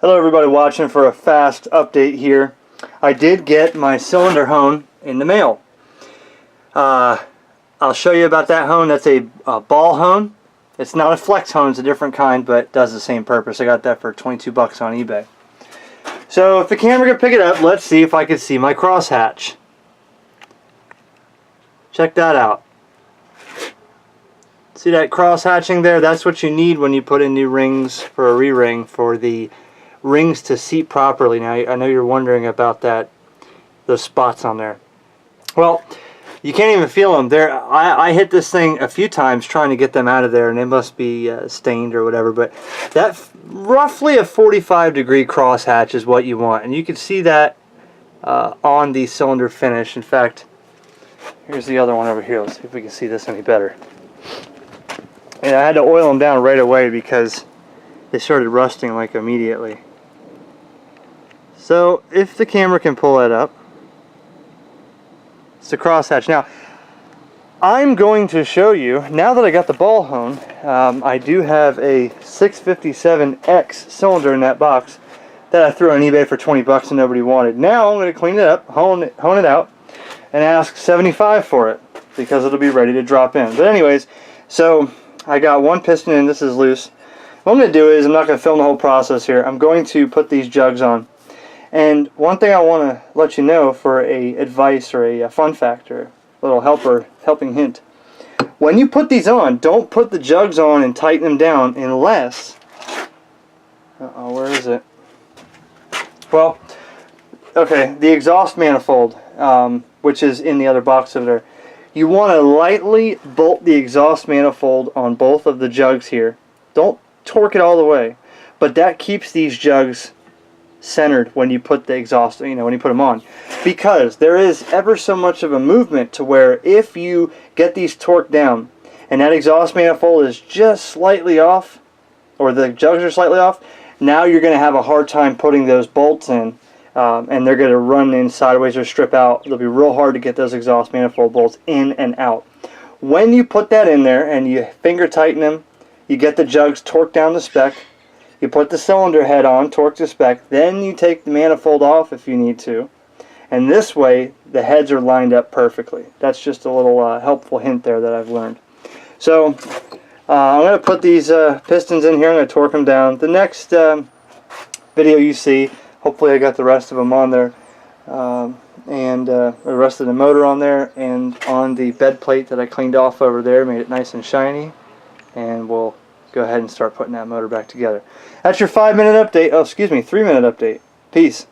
Hello everybody watching for a fast update here. I did get my cylinder hone in the mail. I'll show you about that hone. That's a ball hone. It's not a flex hone, it's a different kind, but does the same purpose. I got that for 22 bucks on eBay. So if the camera can pick it up, let's see if I can see my crosshatch. Check that out. See that cross hatching there? That's what you need when you put in new rings for a re-ring, for the rings to seat properly. Now I know you're wondering about those spots on there. Well, you can't even feel them there. I hit this thing a few times trying to get them out of there, and it must be stained or whatever, but that roughly a 45-degree cross hatch is what you want, and you can see that on the cylinder finish. In fact, here's the other one over here. Let's see if we can see this any better. And I had to oil them down right away because they started rusting like immediately. So if the camera can pull that up, it's the crosshatch. Now I'm going to show you, now that I got the ball hone, I do have a 657X cylinder in that box that I threw on eBay for 20 bucks and nobody wanted. Now I'm going to clean it up, hone it out, and ask 75 for it because it'll be ready to drop in. But anyways, so I got one piston in. This is loose. What I'm going to do is, I'm not going to film the whole process here. I'm going to put these jugs on. And one thing I want to let you know for a advice or a fun factor, a little helping hint. When you put these on, don't put the jugs on and tighten them down unless... Uh-oh, where is it? Well, okay, the exhaust manifold, which is in the other box over there. You want to lightly bolt the exhaust manifold on both of the jugs here. Don't torque it all the way, but that keeps these jugs centered when you put the exhaust, when you put them on, because there is ever so much of a movement to where if you get these torqued down and that exhaust manifold is just slightly off, or the jugs are slightly off, now you're going to have a hard time putting those bolts in, and they're going to run in sideways or strip out. It'll be real hard to get those exhaust manifold bolts in and out. When you put that in there and you finger tighten them, you get the jugs torqued down to spec. You put the cylinder head on, torque to spec, then you take the manifold off if you need to. And this way, the heads are lined up perfectly. That's just a little helpful hint there that I've learned. So, I'm going to put these pistons in here. I'm going to torque them down. The next video you see, hopefully I got the rest of them on there, and the rest of the motor on there, and on the bed plate that I cleaned off over there, made it nice and shiny, and we'll go ahead and start putting that motor back together. That's your 5-minute update. Oh, excuse me, 3-minute update. Peace.